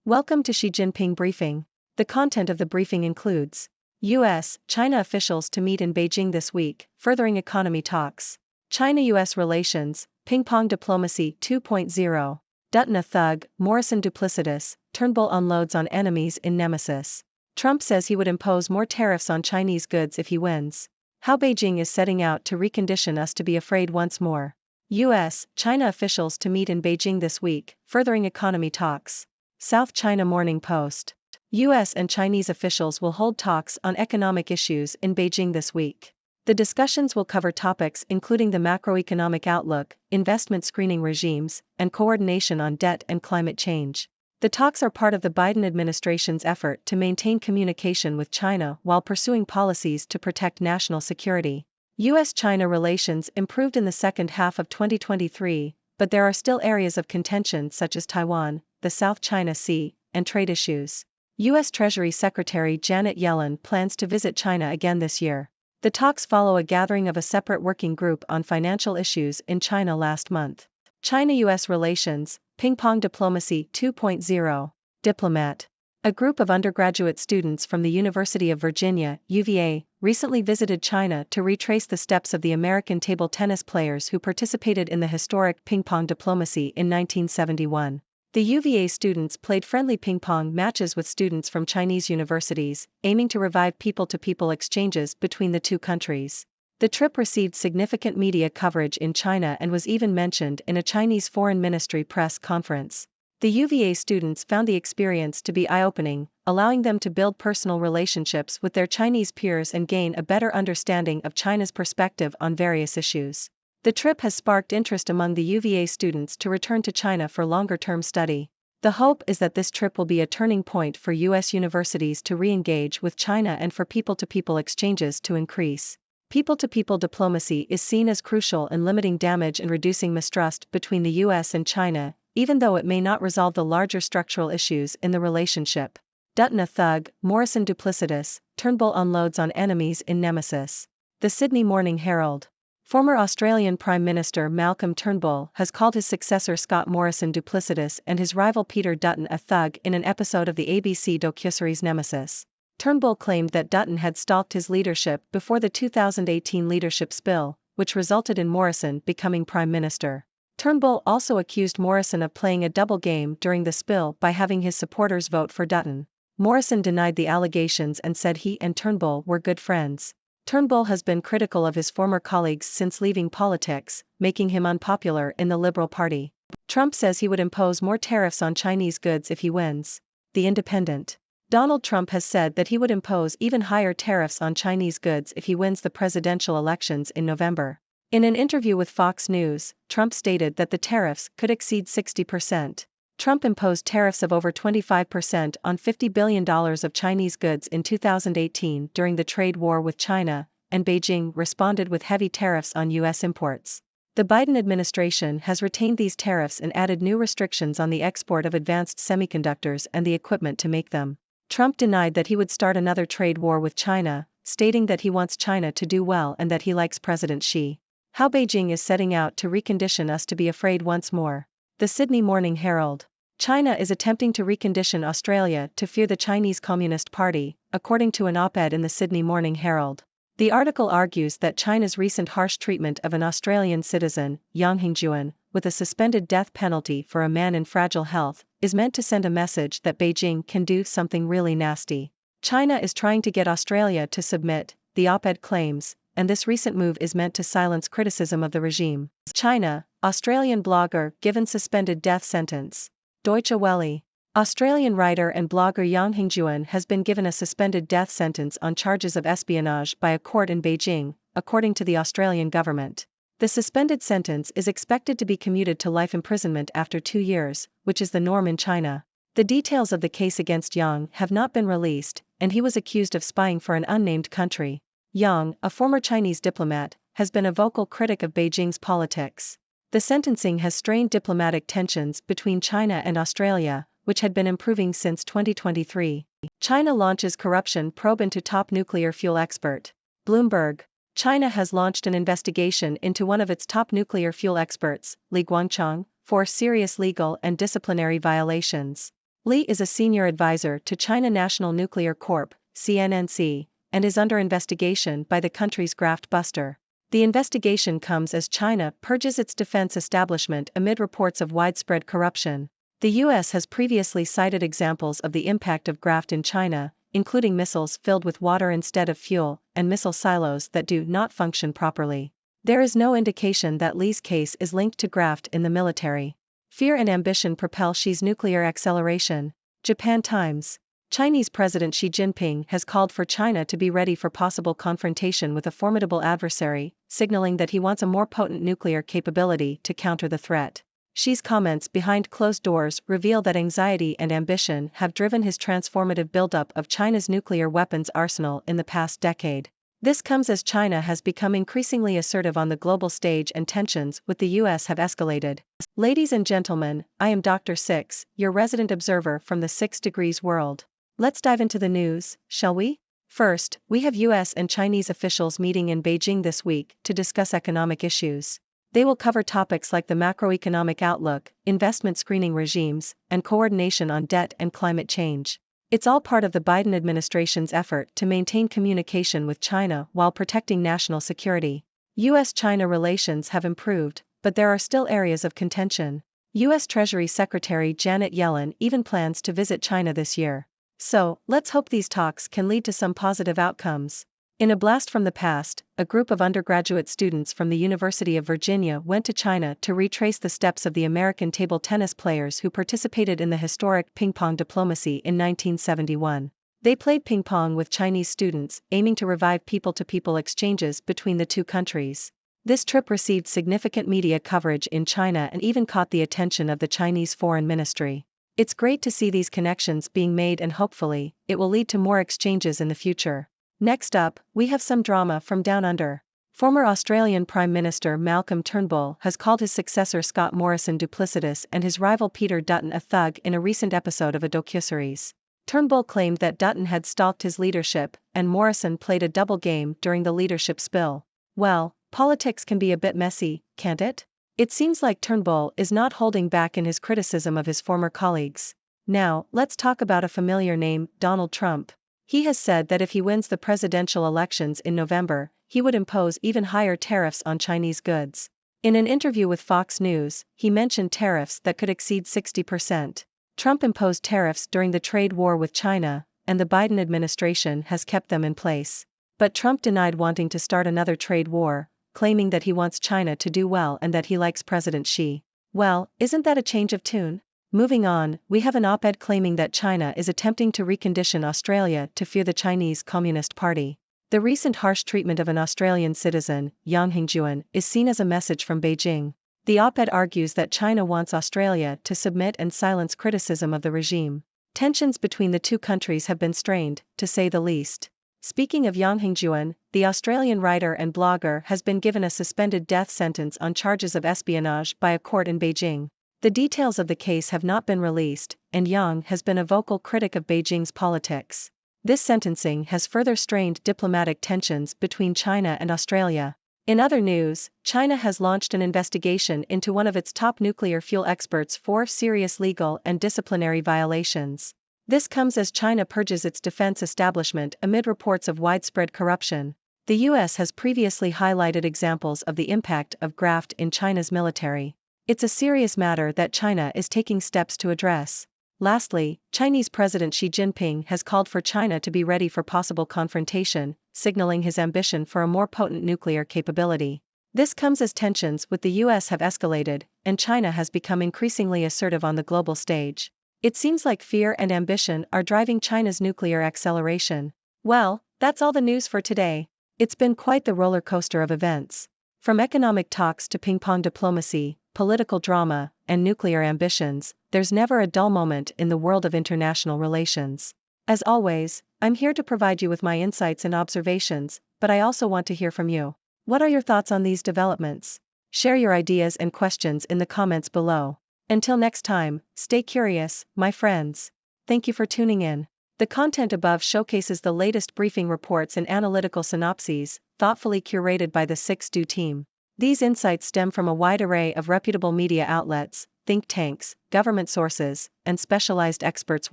Welcome to Xi Jinping Briefing. The content of the briefing includes U.S. China officials to meet in Beijing this week, furthering economy talks. China-U.S. relations, ping-pong diplomacy 2.0. Dutton a thug, Morrison duplicitous, Turnbull unloads on enemies in nemesis. Trump says he would impose more tariffs on Chinese goods if he wins. How Beijing is setting out to recondition us to be afraid once more. U.S. China officials to meet in Beijing this week, furthering economy talks. South China Morning Post. U.S. and Chinese officials will hold talks on economic issues in Beijing this week. The discussions will cover topics including the macroeconomic outlook, investment screening regimes, and coordination on debt and climate change. The talks are part of the Biden administration's effort to maintain communication with China while pursuing policies to protect national security. U.S.-China relations improved in the second half of 2023, but there are still areas of contention such as Taiwan, the South China Sea, and trade issues. U.S. Treasury Secretary Janet Yellen plans to visit China again this year. The talks follow a gathering of a separate working group on financial issues in China last month. China-U.S. relations, ping-pong diplomacy 2.0. Diplomat. A group of undergraduate students from the University of Virginia, UVA, recently visited China to retrace the steps of the American table tennis players who participated in the historic ping-pong diplomacy in 1971. The UVA students played friendly ping-pong matches with students from Chinese universities, aiming to revive people-to-people exchanges between the two countries. The trip received significant media coverage in China and was even mentioned in a Chinese Foreign Ministry press conference. The UVA students found the experience to be eye-opening, allowing them to build personal relationships with their Chinese peers and gain a better understanding of China's perspective on various issues. The trip has sparked interest among the UVA students to return to China for longer-term study. The hope is that this trip will be a turning point for U.S. universities to re-engage with China and for people-to-people exchanges to increase. People-to-people diplomacy is seen as crucial in limiting damage and reducing mistrust between the U.S. and China, even though it may not resolve the larger structural issues in the relationship. Dutton a thug, Morrison duplicitous, Turnbull unloads on enemies in nemesis. The Sydney Morning Herald. Former Australian Prime Minister Malcolm Turnbull has called his successor Scott Morrison duplicitous and his rival Peter Dutton a thug in an episode of the ABC docuseries Nemesis. Turnbull claimed that Dutton had stalked his leadership before the 2018 leadership spill, which resulted in Morrison becoming Prime Minister. Turnbull also accused Morrison of playing a double game during the spill by having his supporters vote for Dutton. Morrison denied the allegations and said he and Turnbull were good friends. Turnbull has been critical of his former colleagues since leaving politics, making him unpopular in the Liberal Party. Trump says he would impose more tariffs on Chinese goods if he wins. The Independent. Donald Trump has said that he would impose even higher tariffs on Chinese goods if he wins the presidential elections in November. In an interview with Fox News, Trump stated that the tariffs could exceed 60%. Trump imposed tariffs of over 25% on $50 billion of Chinese goods in 2018 during the trade war with China, and Beijing responded with heavy tariffs on U.S. imports. The Biden administration has retained these tariffs and added new restrictions on the export of advanced semiconductors and the equipment to make them. Trump denied that he would start another trade war with China, stating that he wants China to do well and that he likes President Xi. How Beijing is setting out to recondition us to be afraid once more. The Sydney Morning Herald. China is attempting to recondition Australia to fear the Chinese Communist Party, according to an op-ed in the Sydney Morning Herald. The article argues that China's recent harsh treatment of an Australian citizen, Yang Hengjuan, with a suspended death penalty for a man in fragile health, is meant to send a message that Beijing can do something really nasty. China is trying to get Australia to submit, the op-ed claims, and this recent move is meant to silence criticism of the regime. China, Australian blogger given suspended death sentence. Deutsche Welle. Australian writer and blogger Yang Hengjuan has been given a suspended death sentence on charges of espionage by a court in Beijing, according to the Australian government. The suspended sentence is expected to be commuted to life imprisonment after 2 years, which is the norm in China. The details of the case against Yang have not been released, and he was accused of spying for an unnamed country. Yang, a former Chinese diplomat, has been a vocal critic of Beijing's politics. The sentencing has strained diplomatic tensions between China and Australia, which had been improving since 2023. China launches corruption probe into top nuclear fuel expert. Bloomberg. China has launched an investigation into one of its top nuclear fuel experts, Li Guangchang, for serious legal and disciplinary violations. Li is a senior advisor to China National Nuclear Corp, CNNC, and is under investigation by the country's graft buster. The investigation comes as China purges its defense establishment amid reports of widespread corruption. The U.S. has previously cited examples of the impact of graft in China, including missiles filled with water instead of fuel, and missile silos that do not function properly. There is no indication that Li's case is linked to graft in the military. Fear and ambition propel Xi's nuclear acceleration. Japan Times. Chinese President Xi Jinping has called for China to be ready for possible confrontation with a formidable adversary, signaling that he wants a more potent nuclear capability to counter the threat. Xi's comments behind closed doors reveal that anxiety and ambition have driven his transformative buildup of China's nuclear weapons arsenal in the past decade. This comes as China has become increasingly assertive on the global stage and tensions with the US have escalated. Ladies and gentlemen, I am Dr. Six, your resident observer from the 6 Degrees world. Let's dive into the news, shall we? First, we have US and Chinese officials meeting in Beijing this week to discuss economic issues. They will cover topics like the macroeconomic outlook, investment screening regimes, and coordination on debt and climate change. It's all part of the Biden administration's effort to maintain communication with China while protecting national security. US-China relations have improved, but there are still areas of contention. US Treasury Secretary Janet Yellen even plans to visit China this year. So, let's hope these talks can lead to some positive outcomes. In a blast from the past, a group of undergraduate students from the University of Virginia went to China to retrace the steps of the American table tennis players who participated in the historic ping-pong diplomacy in 1971. They played ping-pong with Chinese students, aiming to revive people-to-people exchanges between the two countries. This trip received significant media coverage in China and even caught the attention of the Chinese Foreign Ministry. It's great to see these connections being made, and hopefully, it will lead to more exchanges in the future. Next up, we have some drama from Down Under. Former Australian Prime Minister Malcolm Turnbull has called his successor Scott Morrison duplicitous and his rival Peter Dutton a thug in a recent episode of a docuseries. Turnbull claimed that Dutton had stalked his leadership, and Morrison played a double game during the leadership spill. Well, politics can be a bit messy, can't it? It seems like Turnbull is not holding back in his criticism of his former colleagues. Now, let's talk about a familiar name, Donald Trump. He has said that if he wins the presidential elections in November, he would impose even higher tariffs on Chinese goods. In an interview with Fox News, he mentioned tariffs that could exceed 60%. Trump imposed tariffs during the trade war with China, and the Biden administration has kept them in place. But Trump denied wanting to start another trade war, claiming that he wants China to do well and that he likes President Xi. Well, isn't that a change of tune? Moving on, we have an op-ed claiming that China is attempting to recondition Australia to fear the Chinese Communist Party. The recent harsh treatment of an Australian citizen, Yang Hengjuan, is seen as a message from Beijing. The op-ed argues that China wants Australia to submit and silence criticism of the regime. Tensions between the two countries have been strained, to say the least. Speaking of Yang Hengjuan, the Australian writer and blogger has been given a suspended death sentence on charges of espionage by a court in Beijing. The details of the case have not been released, and Yang has been a vocal critic of Beijing's politics. This sentencing has further strained diplomatic tensions between China and Australia. In other news, China has launched an investigation into one of its top nuclear fuel experts for serious legal and disciplinary violations. This comes as China purges its defense establishment amid reports of widespread corruption. The US has previously highlighted examples of the impact of graft in China's military. It's a serious matter that China is taking steps to address. Lastly, Chinese President Xi Jinping has called for China to be ready for possible confrontation, signaling his ambition for a more potent nuclear capability. This comes as tensions with the US have escalated, and China has become increasingly assertive on the global stage. It seems like fear and ambition are driving China's nuclear acceleration. Well, that's all the news for today. It's been quite the roller coaster of events. From economic talks to ping-pong diplomacy, political drama, and nuclear ambitions, there's never a dull moment in the world of international relations. As always, I'm here to provide you with my insights and observations, but I also want to hear from you. What are your thoughts on these developments? Share your ideas and questions in the comments below. Until next time, stay curious, my friends. Thank you for tuning in. The content above showcases the latest briefing reports and analytical synopses, thoughtfully curated by the 6Do team. These insights stem from a wide array of reputable media outlets, think tanks, government sources, and specialized experts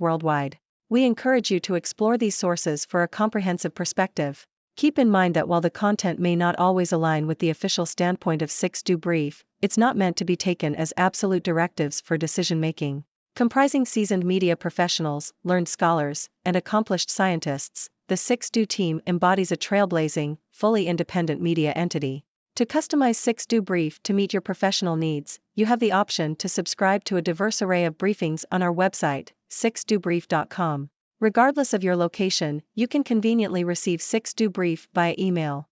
worldwide. We encourage you to explore these sources for a comprehensive perspective. Keep in mind that while the content may not always align with the official standpoint of 6Do Brief, it's not meant to be taken as absolute directives for decision-making. Comprising seasoned media professionals, learned scholars, and accomplished scientists, the 6Do team embodies a trailblazing, fully independent media entity. To customize 6Do Brief to meet your professional needs, you have the option to subscribe to a diverse array of briefings on our website, 6dobrief.com. Regardless of your location, you can conveniently receive 6Do Brief via email.